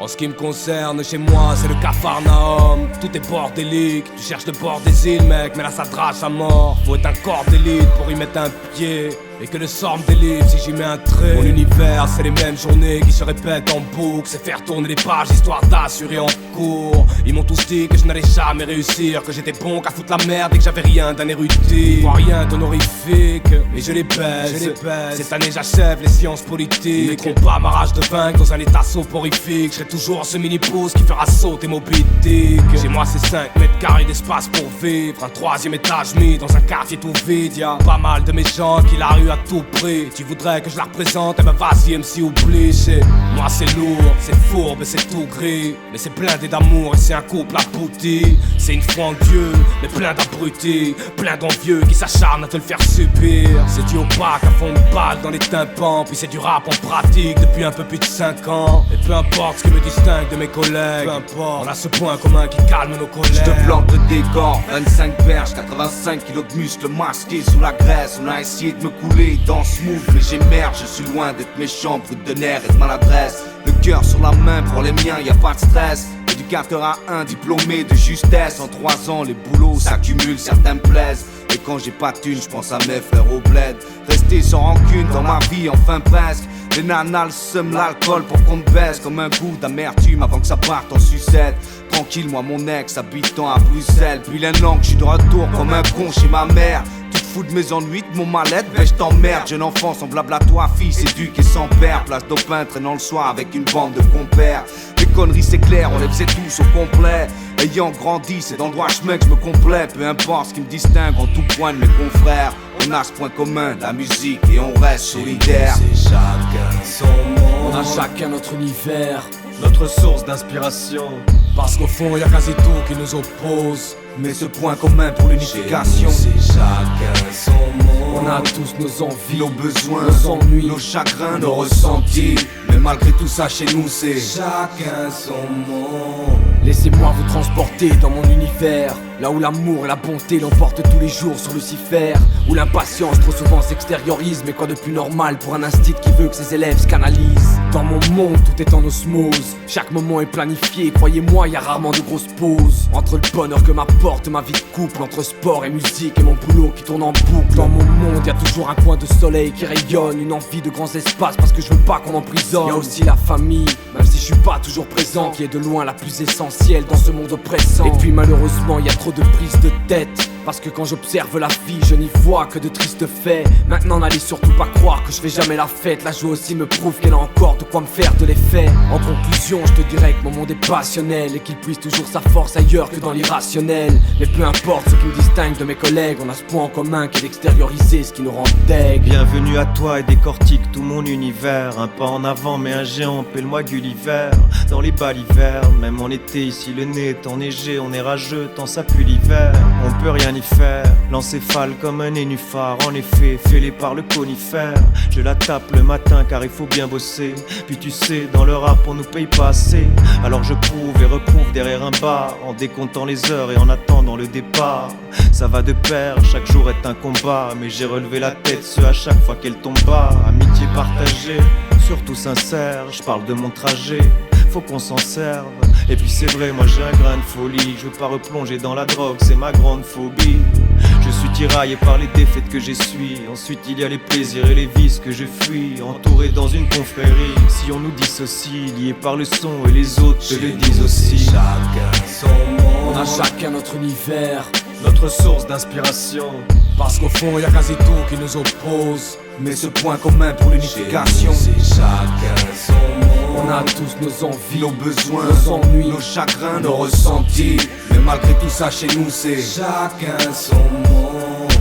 En ce qui me concerne, chez moi c'est le Capharnaüm. Tout est bordélique, tu cherches le bord des îles mec, mais là ça drache à mort. Faut être un corps d'élite pour y mettre un pied, et que le sort me délivre si j'y mets un trait. Mon univers c'est les mêmes journées qui se répètent en boucle. C'est faire tourner les pages histoire d'assurer en cours. Ils m'ont tous dit que je n'allais jamais réussir, que j'étais bon qu'à foutre la merde et que j'avais rien d'un érudit. Je vois rien d'honorifique, mais je les baise. Cette année j'achève les sciences politiques. Mes combats ma rage de vaincre dans un état soporifique. Je serai toujours ce mini-pouce qui fera sauter Moby Dick. Chez moi c'est 5 mètres carrés d'espace pour vivre. Un 3e étage mis dans un quartier tout vide. Y'a pas mal de méchants qui la rue à tout prix. Tu voudrais que je la représente, eh ben vas-y MC oublie. Moi c'est lourd, c'est fourbe et c'est tout gris, mais c'est blindé d'amour et c'est un couple abouti. C'est une foi en Dieu, mais plein d'abrutis, plein d'envieux qui s'acharnent à te le faire subir. C'est du opaque à fond de balle dans les tympans, puis c'est du rap en pratique depuis un peu plus de 5 ans. Et peu importe ce qui me distingue de mes collègues, peu importe, on a ce point commun qui calme nos collègues. Je te plante le décor, 25 perches, 85 kilos de muscles masqués sous la graisse. On a essayé de me couler dans smooth, mais j'émerge, je suis loin d'être méchant, brut de nerfs et de maladresse. Le cœur sur la main, pour les miens, y a pas de stress. Éducateur à un, diplômé de justesse. En 3 ans, les boulots s'accumulent, certains me plaisent. Et quand j'ai pas de thune, j'pense à mes frères au bled. Rester sans rancune dans ma vie, enfin presque. Les nanas, le seum, l'alcool pour qu'on me baisse. Comme un goût d'amertume avant que ça parte en sucette. Tranquille, moi mon ex habitant à Bruxelles. Puis un an que je suis de retour comme un con chez ma mère. Tu te fous de mes ennuis, de mon mal-être, ben je t'emmerde. Jeune enfant semblable à toi, fils éduqué sans père. Place d'opin traînant le soir avec une bande de compères. Les conneries c'est clair, on les faisait tous au complet. Ayant grandi, c'est dans le droit chemin que je me complais. Peu importe ce qui me distingue en tout point de mes confrères. On a ce point commun, la musique, et on reste solidaire. C'est chacun son monde. On a chacun notre univers, notre source d'inspiration. Parce qu'au fond y'a quasi tout qui nous oppose, mais ce point commun pour l'unification. C'est chacun son monde. On a tous nos envies, nos besoins, nos ennuis, nos chagrins, nos ressentis. Mais malgré tout ça chez nous c'est chacun son monde. Laissez-moi vous transporter dans mon univers, là où l'amour et la bonté l'emportent tous les jours sur Lucifer. Où l'impatience trop souvent s'extériorise, mais quoi de plus normal pour un institut qui veut que ses élèves se canalisent. Dans mon monde tout est en osmose, chaque moment est planifié, croyez-moi y a rarement de grosses pauses. Entre le bonheur que m'apporte ma vie de couple, entre sport et musique et mon boulot qui tourne en boucle. Dans mon monde y a toujours un coin de soleil qui rayonne, une envie de grands espaces parce que je veux pas qu'on emprisonne. Y a aussi la famille, même si je suis pas toujours présent, qui est de loin la plus essentielle dans ce monde oppressant. Et puis malheureusement y a trop de prises de tête, parce que quand j'observe la vie, je n'y vois que de tristes faits. Maintenant n'allez surtout pas croire que je fais jamais la fête. La joie aussi me prouve qu'elle a encore de quoi me faire de l'effet. En conclusion, je te dirais que mon monde est passionnel et qu'il puise toujours sa force ailleurs que dans l'irrationnel. Mais peu importe ce qui me distingue de mes collègues, on a ce point en commun qui est d'extérioriser ce qui nous rend deg. Bienvenue à toi et décortique tout mon univers. Un pas en avant mais un géant, appelle-moi Gulliver. Dans les bas l'hiver, même en été ici le nez est enneigé. On est rageux tant ça pue l'hiver, on peut rien y faire. L'encéphale comme un nénuphar, en effet, fêlé par le conifère. Je la tape le matin car il faut bien bosser. Puis tu sais, dans le rap on nous paye pas assez. Alors je prouve et reprouve derrière un bar, en décomptant les heures et en attendant le départ. Ça va de pair, chaque jour est un combat, mais j'ai relevé la tête, ce à chaque fois qu'elle tomba. Amitié partagée, surtout sincère, je parle de mon trajet, faut qu'on s'en serve. Et puis c'est vrai, moi j'ai un grain de folie, je veux pas replonger dans la drogue, c'est ma grande phobie. Je suis tiraillé par les défaites que j'essuie. Ensuite il y a les plaisirs et les vices que je fuis. Entouré dans une confrérie, si on nous dissocie, liés par le son et les autres te le disent aussi. Chacun son monde. On a chacun notre univers, notre source d'inspiration. Parce qu'au fond y'a quasi tout qui nous oppose, mais ce point commun pour l'unification. C'est chacun son monde. On a tous nos envies, nos besoins, nos ennuis, nos chagrins, nos ressentis. Mais malgré tout ça chez nous c'est chacun son monde.